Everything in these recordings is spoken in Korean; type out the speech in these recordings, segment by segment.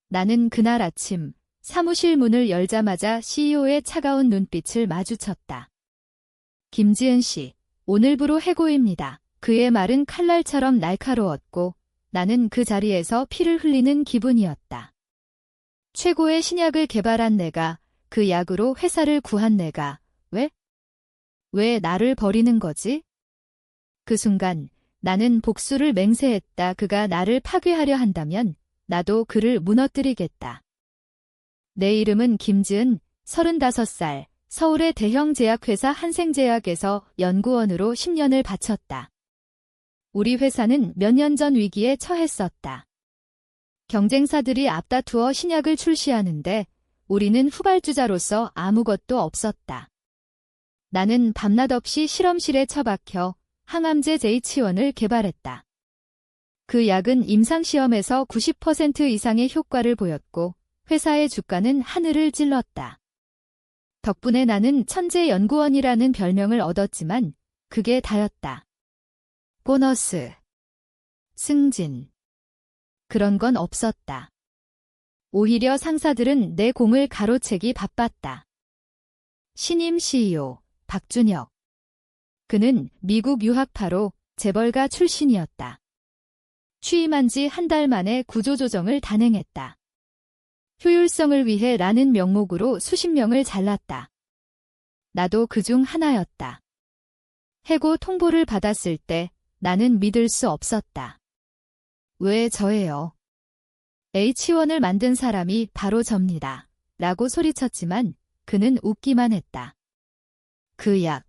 나는 그날 아침 사무실 문을 열자마자 CEO의 차가운 눈빛을 마주쳤다. 김지은 씨, 오늘부로 해고입니다. 그의 말은 칼날처럼 날카로웠고 나는 그 자리에서 피를 흘리는 기분이었다. 최고의 신약을 개발한 내가, 그 약으로 회사를 구한 내가, 왜 나를 버리는 거지? 그 순간 나는 복수를 맹세했다. 그가 나를 파괴하려 한다면 나도 그를 무너뜨리겠다. 내 이름은 김지은, 35살, 서울의 대형 제약회사 한생제약에서 연구원으로 10년을 바쳤다. 우리 회사는 몇 년 전 위기에 처했었다. 경쟁사들이 앞다투어 신약을 출시하는데 우리는 후발주자로서 아무것도 없었다. 나는 밤낮 없이 실험실에 처박혀 항암제 J1을 개발했다. 그 약은 임상시험에서 90% 이상의 효과를 보였고 회사의 주가는 하늘을 찔렀다. 덕분에 나는 천재 연구원이라는 별명을 얻었지만 그게 다였다. 보너스, 승진, 그런 건 없었다. 오히려 상사들은 내 공을 가로채기 바빴다. 신임 CEO, 박준혁. 그는 미국 유학파로 재벌가 출신이었다. 취임한 지 한 달 만에 구조조정을 단행했다. 효율성을 위해 라는 명목으로 수십 명을 잘랐다. 나도 그중 하나였다. 해고 통보를 받았을 때 나는 믿을 수 없었다. 왜 저예요? H1을 만든 사람이 바로 접니다. 라고 소리쳤지만 그는 웃기만 했다. 그 약,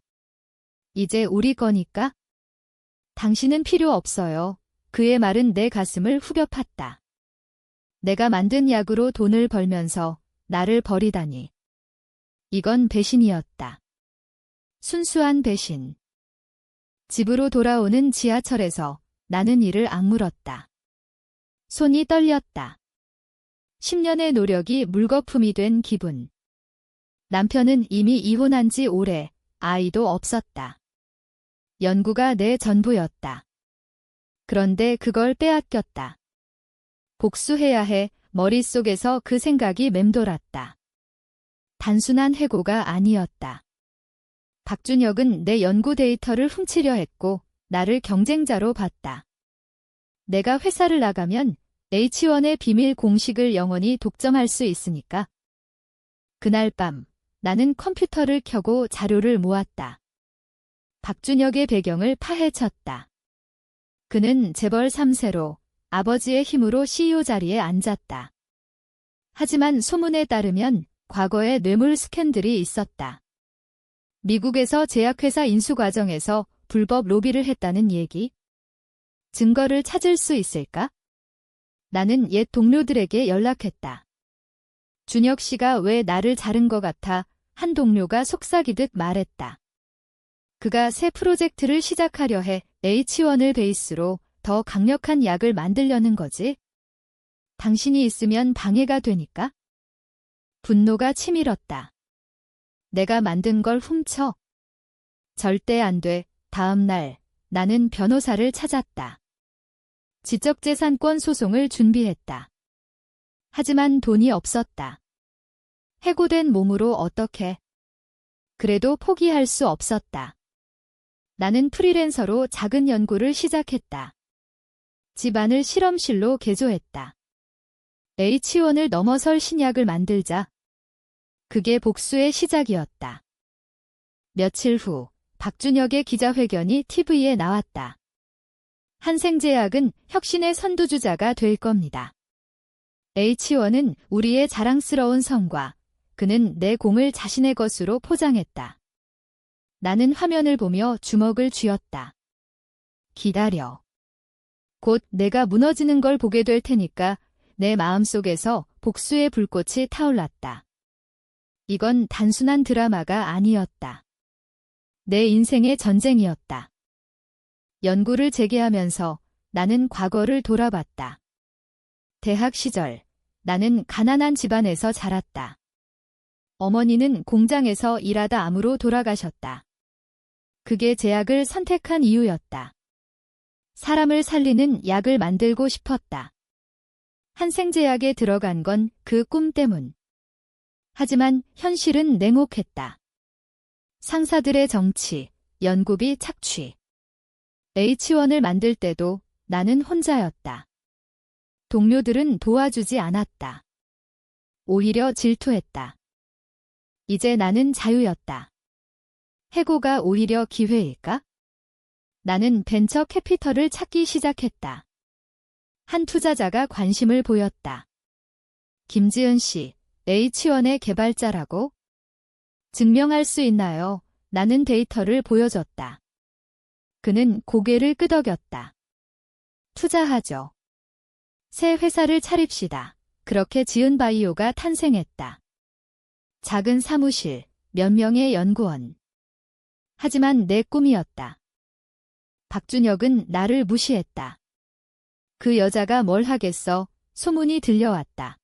이제 우리 거니까? 당신은 필요 없어요. 그의 말은 내 가슴을 후벼 팠다. 내가 만든 약으로 돈을 벌면서 나를 버리다니. 이건 배신이었다. 순수한 배신. 집으로 돌아오는 지하철에서 나는 이를 악물었다. 손이 떨렸다. 10년의 노력이 물거품이 된 기분. 남편은 이미 이혼한 지 오래, 아이도 없었다. 연구가 내 전부였다. 그런데 그걸 빼앗겼다. 복수해야 해. 머릿속에서 그 생각이 맴돌았다. 단순한 해고가 아니었다. 박준혁은 내 연구 데이터를 훔치려 했고 나를 경쟁자로 봤다. 내가 회사를 나가면 H1의 비밀 공식을 영원히 독점할 수 있으니까. 그날 밤 나는 컴퓨터를 켜고 자료를 모았다. 박준혁의 배경을 파헤쳤다. 그는 재벌 3세로 아버지의 힘으로 CEO 자리에 앉았다. 하지만 소문에 따르면 과거에 뇌물 스캔들이 있었다. 미국에서 제약회사 인수 과정에서 불법 로비를 했다는 얘기. 증거를 찾을 수 있을까? 나는 옛 동료들에게 연락했다. 준혁 씨가 왜 나를 자른 것 같아 한 동료가 속삭이듯 말했다. 그가 새 프로젝트를 시작하려 해 H1을 베이스로 더 강력한 약을 만들려는 거지. 당신이 있으면 방해가 되니까? 분노가 치밀었다. 내가 만든 걸 훔쳐? 절대 안 돼. 다음 날 나는 변호사를 찾았다. 지적재산권 소송을 준비했다. 하지만 돈이 없었다. 해고된 몸으로 어떻게? 그래도 포기할 수 없었다. 나는 프리랜서로 작은 연구를 시작했다. 집안을 실험실로 개조했다. H1을 넘어설 신약을 만들자. 그게 복수의 시작이었다. 며칠 후 박준혁의 기자회견이 TV에 나왔다. 한생제약은 혁신의 선두주자가 될 겁니다. H1은 우리의 자랑스러운 성과. 그는 내 공을 자신의 것으로 포장했다. 나는 화면을 보며 주먹을 쥐었다. 기다려. 곧 내가 무너지는 걸 보게 될 테니까. 내 마음속에서 복수의 불꽃이 타올랐다. 이건 단순한 드라마가 아니었다. 내 인생의 전쟁이었다. 연구를 재개하면서 나는 과거를 돌아봤다. 대학 시절 나는 가난한 집안에서 자랐다. 어머니는 공장에서 일하다 암으로 돌아가셨다. 그게 제약을 선택한 이유였다. 사람을 살리는 약을 만들고 싶었다. 한생제약에 들어간 건 그 꿈 때문. 하지만 현실은 냉혹했다. 상사들의 정치, 연구비 착취. H1을 만들 때도 나는 혼자였다. 동료들은 도와주지 않았다. 오히려 질투했다. 이제 나는 자유였다. 해고가 오히려 기회일까? 나는 벤처 캐피털을 찾기 시작했다. 한 투자자가 관심을 보였다. 김지은 씨, H1의 개발자라고? 증명할 수 있나요? 나는 데이터를 보여줬다. 그는 고개를 끄덕였다. 투자하죠. 새 회사를 차립시다. 그렇게 지은바이오가 탄생했다. 작은 사무실, 몇 명의 연구원. 하지만 내 꿈이었다. 박준혁은 나를 무시했다. 그 여자가 뭘 하겠어? 소문이 들려왔다.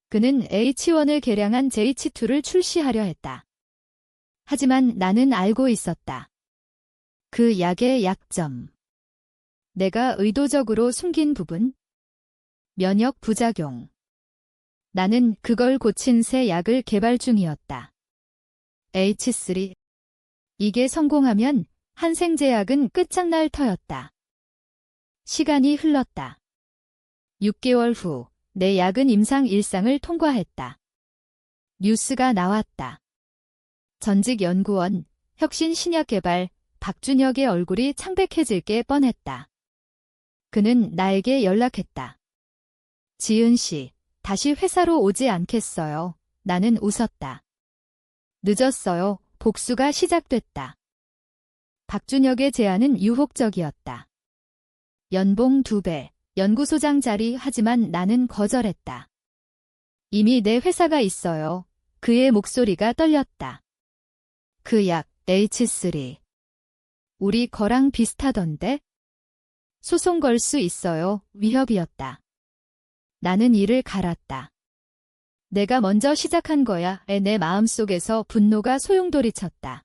그는 H1을 개량한 JH2를 출시하려 했다. 하지만 나는 알고 있었다. 그 약의 약점. 내가 의도적으로 숨긴 부분? 면역 부작용. 나는 그걸 고친 새 약을 개발 중이었다. H3. 이게 성공하면 한생제약은 끝장날 터였다. 시간이 흘렀다. 6개월 후 내 약은 임상 1상을 통과했다. 뉴스가 나왔다. 전직 연구원, 혁신 신약 개발, 박준혁의 얼굴이 창백해질 게 뻔했다. 그는 나에게 연락했다. 지은 씨, 다시 회사로 오지 않겠어요. 나는 웃었다. 늦었어요. 복수가 시작됐다. 박준혁의 제안은 유혹적이었다. 연봉 2배, 연구소장 자리. 하지만 나는 거절했다. 이미 내 회사가 있어요. 그의 목소리가 떨렸다. 그 약, H3. 우리 거랑 비슷하던데? 소송 걸 수 있어요. 위협이었다. 나는 이를 갈았다. 내가 먼저 시작한 거야. 내 마음속에서 분노가 소용돌이쳤다.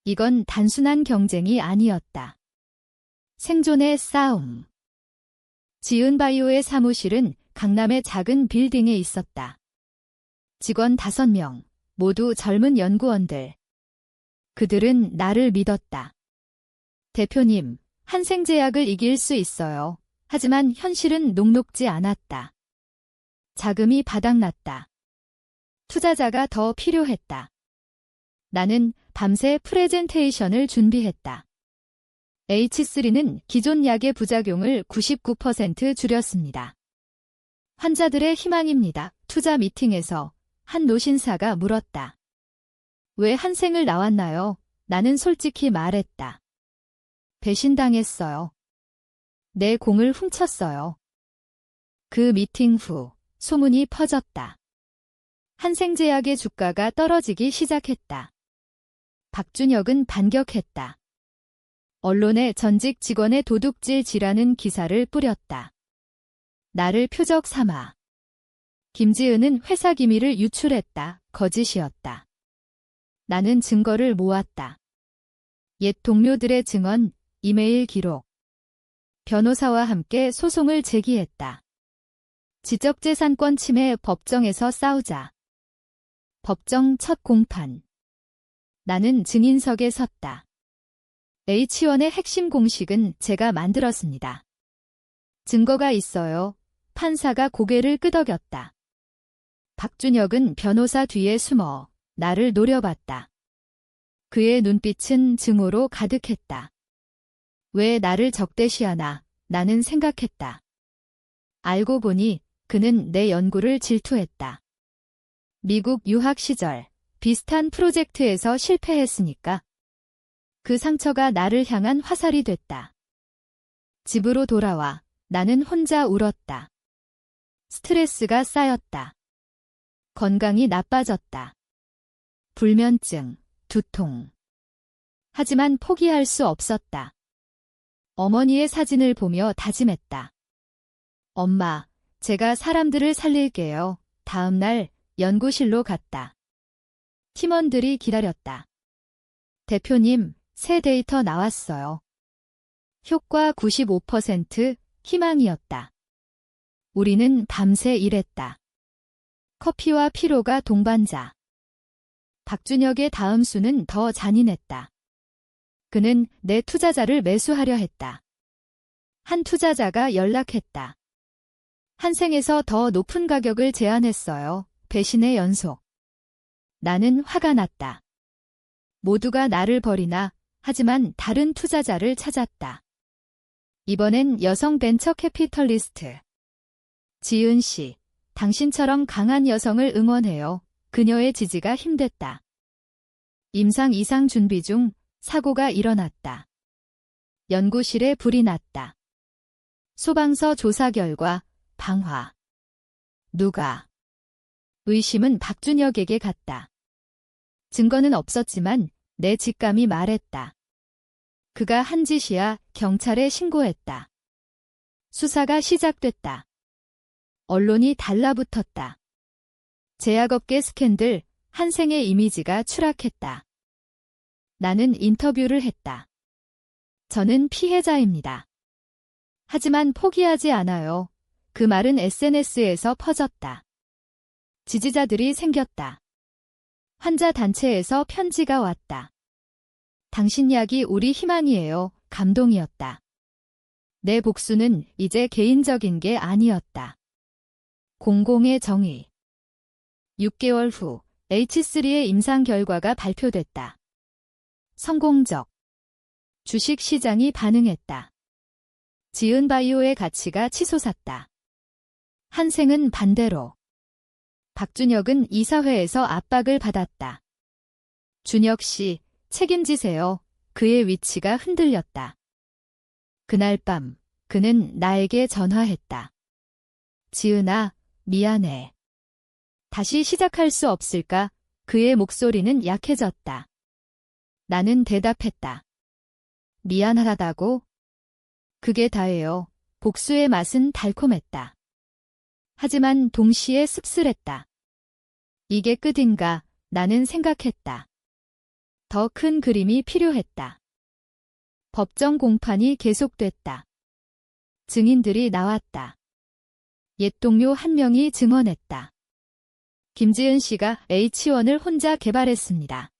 이건 단순한 경쟁이 아니었다. 생존의 싸움. 지은바이오의 사무실은 강남의 작은 빌딩에 있었다. 직원 5명, 모두 젊은 연구원들. 그들은 나를 믿었다. 대표님, 한생제약을 이길 수 있어요. 하지만 현실은 녹록지 않았다. 자금이 바닥났다. 투자자가 더 필요했다. 나는 밤새 프레젠테이션을 준비했다. H3는 기존 약의 부작용을 99% 줄였습니다. 환자들의 희망입니다. 투자 미팅에서 한 노신사가 물었다. 왜 한생을 나왔나요? 나는 솔직히 말했다. 배신당했어요. 내 공을 훔쳤어요. 그 미팅 후 소문이 퍼졌다. 한생제약의 주가가 떨어지기 시작했다. 박준혁은 반격했다. 언론에 전직 직원의 도둑질 지라는 기사를 뿌렸다. 나를 표적 삼아. 김지은은 회사 기밀을 유출했다. 거짓이었다. 나는 증거를 모았다. 옛 동료들의 증언, 이메일 기록. 변호사와 함께 소송을 제기했다. 지적재산권 침해 법정에서 싸우자. 법정 첫 공판. 나는 증인석에 섰다. H1의 핵심 공식은 제가 만들었습니다. 증거가 있어요. 판사가 고개를 끄덕였다. 박준혁은 변호사 뒤에 숨어 나를 노려봤다. 그의 눈빛은 증오로 가득했다. 왜 나를 적대시하나? 나는 생각했다. 알고 보니 그는 내 연구를 질투했다. 미국 유학 시절 비슷한 프로젝트에서 실패했으니까. 그 상처가 나를 향한 화살이 됐다. 집으로 돌아와 나는 혼자 울었다. 스트레스가 쌓였다. 건강이 나빠졌다. 불면증, 두통. 하지만 포기할 수 없었다. 어머니의 사진을 보며 다짐했다. 엄마, 제가 사람들을 살릴게요. 다음 날 연구실로 갔다. 팀원들이 기다렸다. 대표님, 새 데이터 나왔어요. 효과 95%, 희망이었다. 우리는 밤새 일했다. 커피와 피로가 동반자. 박준혁의 다음 수는 더 잔인했다. 그는 내 투자자를 매수하려 했다. 한 투자자가 연락했다. 한생에서 더 높은 가격을 제안했어요. 배신의 연속. 나는 화가 났다. 모두가 나를 버리나 하지만 다른 투자자를 찾았다. 이번엔 여성 벤처 캐피털리스트. 지은 씨, 당신처럼 강한 여성을 응원해요. 그녀의 지지가 힘됐다. 임상 이상 준비 중 사고가 일어났다. 연구실에 불이 났다. 소방서 조사 결과 방화. 누가? 의심은 박준혁에게 갔다. 증거는 없었지만 내 직감이 말했다. 그가 한 짓이야. 경찰에 신고했다. 수사가 시작됐다. 언론이 달라붙었다. 제약업계 스캔들, 한생의 이미지가 추락했다. 나는 인터뷰를 했다. 저는 피해자입니다. 하지만 포기하지 않아요. 그 말은 SNS에서 퍼졌다. 지지자들이 생겼다. 환자 단체에서 편지가 왔다. 당신 약이 우리 희망이에요. 감동이었다. 내 복수는 이제 개인적인 게 아니었다. 공공의 정의. 6개월 후 H3의 임상 결과가 발표됐다. 성공적. 주식 시장이 반응했다. 지은바이오의 가치가 치솟았다. 한생은 반대로. 박준혁은 이사회에서 압박을 받았다. 준혁 씨, 책임지세요. 그의 위치가 흔들렸다. 그날 밤, 그는 나에게 전화했다. 지은아, 미안해. 다시 시작할 수 없을까? 그의 목소리는 약해졌다. 나는 대답했다. 미안하다고? 그게 다예요. 복수의 맛은 달콤했다. 하지만 동시에 씁쓸했다. 이게 끝인가? 나는 생각했다. 더 큰 그림이 필요했다. 법정 공판이 계속됐다. 증인들이 나왔다. 옛 동료 한 명이 증언했다. 김지은 씨가 H1을 혼자 개발했습니다.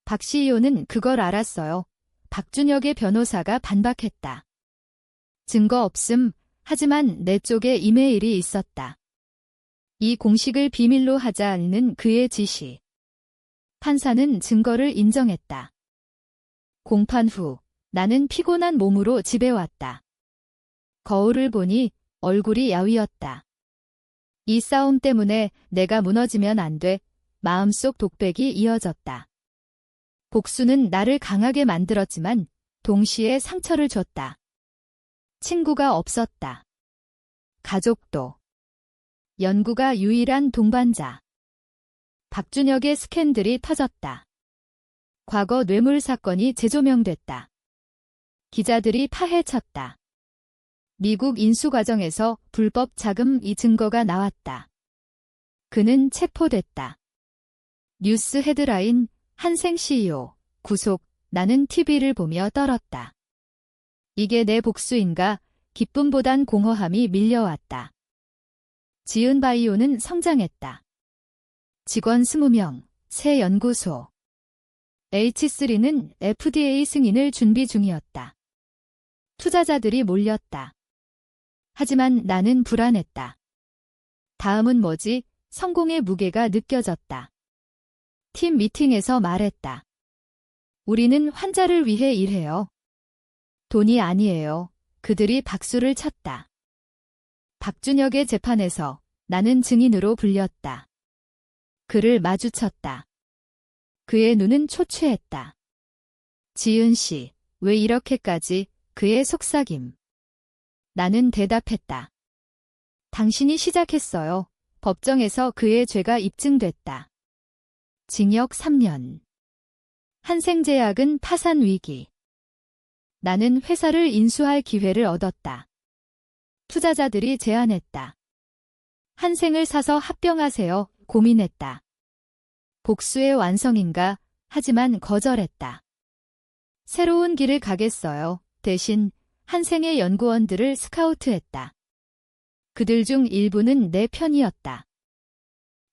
박 CEO는 그걸 알았어요. 박준혁의 변호사가 반박했다. 증거 없음, 하지만 내 쪽에 이메일이 있었다. 이 공식을 비밀로 하자는 그의 지시. 판사는 증거를 인정했다. 공판 후 나는 피곤한 몸으로 집에 왔다. 거울을 보니 얼굴이 야위었다. 이 싸움 때문에 내가 무너지면 안 돼. 마음속 독백이 이어졌다. 복수는 나를 강하게 만들었지만 동시에 상처를 줬다. 친구가 없었다. 가족도. 연구가 유일한 동반자. 박준혁의 스캔들이 터졌다. 과거 뇌물 사건이 재조명됐다. 기자들이 파헤쳤다. 미국 인수 과정에서 불법 자금 이 증거가 나왔다. 그는 체포됐다. 뉴스 헤드라인, 한생 CEO, 구속, 나는 TV를 보며 떨었다. 이게 내 복수인가? 기쁨보단 공허함이 밀려왔다. 지은바이오는 성장했다. 직원 20명, 새 연구소. H3는 FDA 승인을 준비 중이었다. 투자자들이 몰렸다. 하지만 나는 불안했다. 다음은 뭐지? 성공의 무게가 느껴졌다. 팀 미팅에서 말했다. 우리는 환자를 위해 일해요. 돈이 아니에요. 그들이 박수를 쳤다. 박준혁의 재판에서 나는 증인으로 불렸다. 그를 마주쳤다. 그의 눈은 초췌했다. 지은 씨, 왜 이렇게까지? 그의 속삭임. 나는 대답했다. 당신이 시작했어요. 법정에서 그의 죄가 입증됐다. 징역 3년. 한생제약은 파산 위기. 나는 회사를 인수할 기회를 얻었다. 투자자들이 제안했다. 한생을 사서 합병하세요. 고민했다. 복수의 완성인가? 하지만 거절했다. 새로운 길을 가겠어요. 대신 한생의 연구원들을 스카우트했다. 그들 중 일부는 내 편이었다.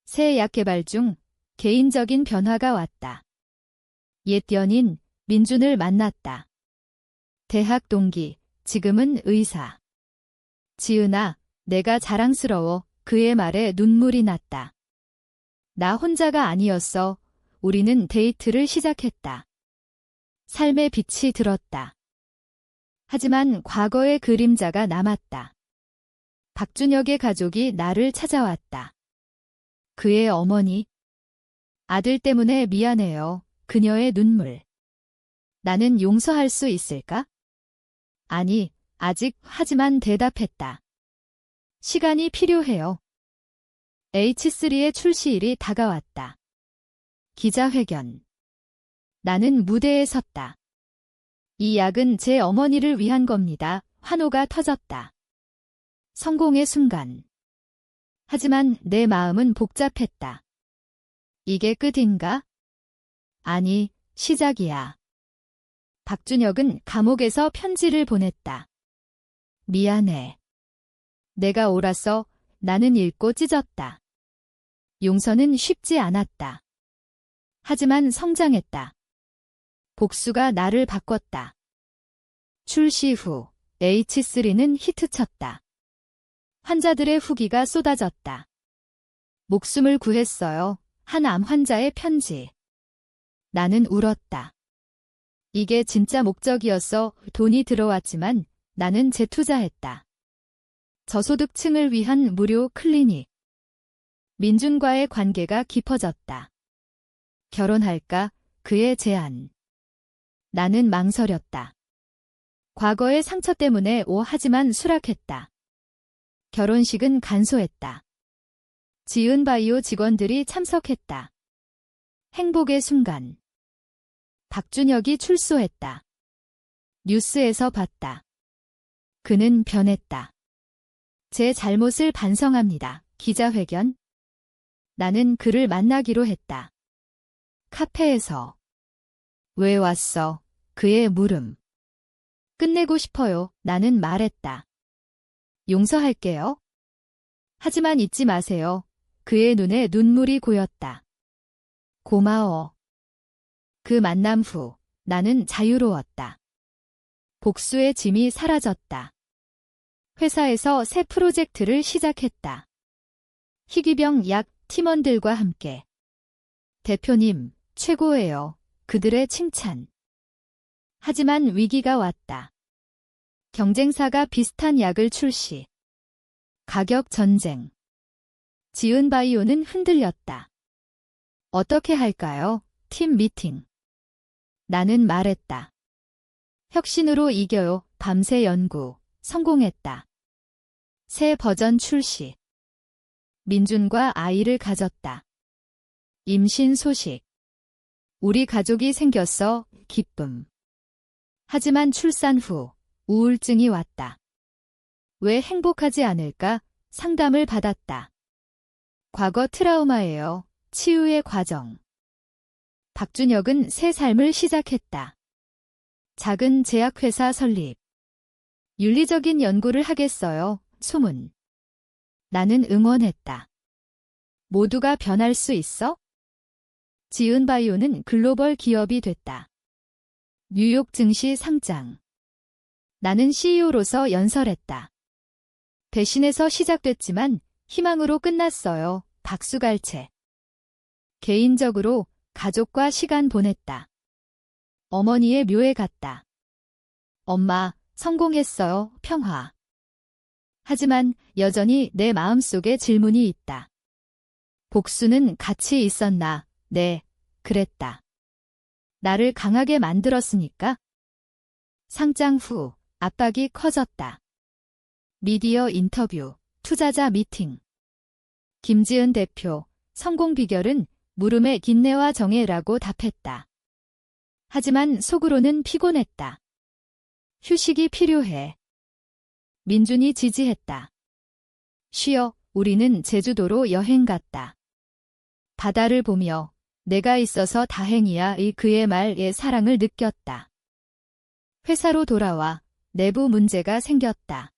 새 약 개발 중 개인적인 변화가 왔다. 옛 연인 민준을 만났다. 대학 동기, 지금은 의사. 지은아, 내가 자랑스러워. 그의 말에 눈물이 났다. 나 혼자가 아니었어. 우리는 데이트를 시작했다. 삶의 빛이 들었다. 하지만 과거의 그림자가 남았다. 박준혁의 가족이 나를 찾아왔다. 그의 어머니. 아들 때문에 미안해요. 그녀의 눈물. 나는 용서할 수 있을까? 아니, 아직. 하지만 대답했다. 시간이 필요해요. H3의 출시일이 다가왔다. 기자회견. 나는 무대에 섰다. 이 약은 제 어머니를 위한 겁니다. 환호가 터졌다. 성공의 순간. 하지만 내 마음은 복잡했다. 이게 끝인가? 아니, 시작이야. 박준혁은 감옥에서 편지를 보냈다. 미안해. 내가 옳았어. 나는 읽고 찢었다. 용서는 쉽지 않았다. 하지만 성장했다. 복수가 나를 바꿨다. 출시 후 H3는 히트쳤다. 환자들의 후기가 쏟아졌다. 목숨을 구했어요. 한 암 환자의 편지. 나는 울었다. 이게 진짜 목적이었어. 돈이 들어왔지만 나는 재투자했다. 저소득층을 위한 무료 클리닉. 민준과의 관계가 깊어졌다. 결혼할까? 그의 제안. 나는 망설였다. 과거의 상처 때문에 하지만 수락했다. 결혼식은 간소했다. 지은바이오 직원들이 참석했다. 행복의 순간. 박준혁이 출소했다. 뉴스에서 봤다. 그는 변했다. 제 잘못을 반성합니다. 기자회견. 나는 그를 만나기로 했다. 카페에서. 왜 왔어? 그의 물음. 끝내고 싶어요. 나는 말했다. 용서할게요. 하지만 잊지 마세요. 그의 눈에 눈물이 고였다. 고마워. 그 만남 후 나는 자유로웠다. 복수의 짐이 사라졌다. 회사에서 새 프로젝트를 시작했다. 희귀병 약 팀원들과 함께. 대표님, 최고예요. 그들의 칭찬. 하지만 위기가 왔다. 경쟁사가 비슷한 약을 출시. 가격 전쟁. 지은바이오는 흔들렸다. 어떻게 할까요? 팀 미팅. 나는 말했다. 혁신으로 이겨요. 밤새 연구. 성공했다. 새 버전 출시. 민준과 아이를 가졌다. 임신 소식. 우리 가족이 생겼어. 기쁨. 하지만 출산 후 우울증이 왔다. 왜 행복하지 않을까? 상담을 받았다. 과거 트라우마예요. 치유의 과정. 박준혁은 새 삶을 시작했다. 작은 제약회사 설립. 윤리적인 연구를 하겠어요. 소문. 나는 응원했다. 모두가 변할 수 있어? 지은바이오는 글로벌 기업이 됐다. 뉴욕 증시 상장. 나는 CEO로서 연설했다. 배신에서 시작됐지만 희망으로 끝났어요. 박수갈채. 개인적으로 가족과 시간 보냈다. 어머니의 묘에 갔다. 엄마, 성공했어요. 평화. 하지만 여전히 내 마음속에 질문이 있다. 복수는 가치 있었나? 네, 그랬다. 나를 강하게 만들었으니까? 상장 후 압박이 커졌다. 미디어 인터뷰, 투자자 미팅. 김지은 대표, 성공 비결은 물음의 인내와 정의라고 답했다. 하지만 속으로는 피곤했다. 휴식이 필요해. 민준이 지지했다. 쉬어, 우리는 제주도로 여행 갔다. 바다를 보며 내가 있어서 다행이야 이 그의 말에 사랑을 느꼈다. 회사로 돌아와 내부 문제가 생겼다.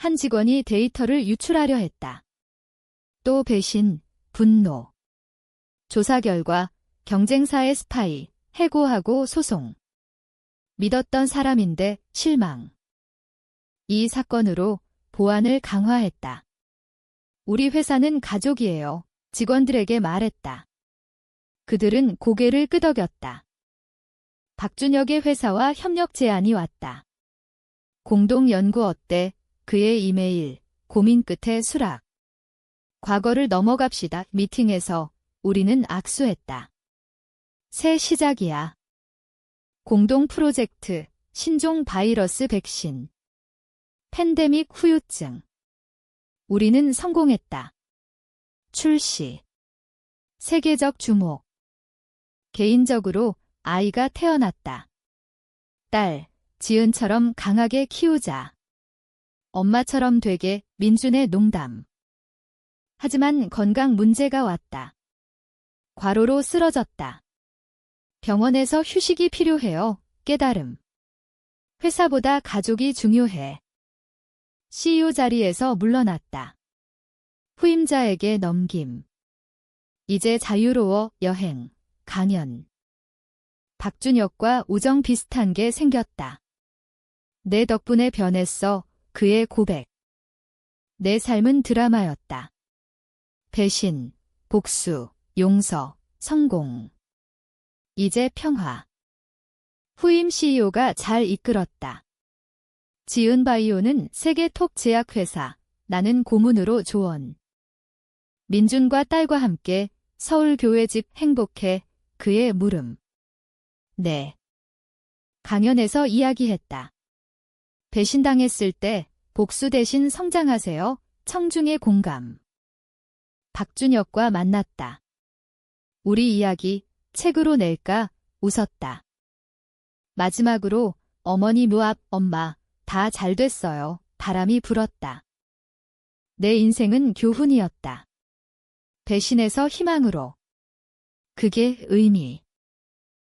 한 직원이 데이터를 유출하려 했다. 또 배신, 분노. 조사 결과 경쟁사의 스파이, 해고하고 소송. 믿었던 사람인데 실망. 이 사건으로 보안을 강화했다. 우리 회사는 가족이에요. 직원들에게 말했다. 그들은 고개를 끄덕였다. 박준혁의 회사와 협력 제안이 왔다. 공동 연구 어때? 그의 이메일, 고민 끝에 수락. 과거를 넘어갑시다. 미팅에서 우리는 악수했다. 새 시작이야. 공동 프로젝트, 신종 바이러스 백신. 팬데믹 후유증. 우리는 성공했다. 출시. 세계적 주목. 개인적으로 아이가 태어났다. 딸, 지은처럼 강하게 키우자. 엄마처럼 되게 민준의 농담. 하지만 건강 문제가 왔다. 과로로 쓰러졌다. 병원에서 휴식이 필요해요. 깨달음. 회사보다 가족이 중요해. CEO 자리에서 물러났다. 후임자에게 넘김. 이제 자유로워. 여행, 강연. 박준혁과 우정 비슷한 게 생겼다. 내 덕분에 변했어. 그의 고백. 내 삶은 드라마였다. 배신, 복수, 용서, 성공. 이제 평화. 후임 CEO가 잘 이끌었다. 지은바이오는 세계 톱 제약회사, 나는 고문으로 조언. 민준과 딸과 함께 서울교회 집 행복해. 그의 물음. 네. 강연에서 이야기했다. 배신당했을 때 복수 대신 성장하세요. 청중의 공감. 박준혁과 만났다. 우리 이야기 책으로 낼까? 웃었다. 마지막으로 어머니 무압 엄마 다 잘 됐어요. 바람이 불었다. 내 인생은 교훈이었다. 배신에서 희망으로. 그게 의미.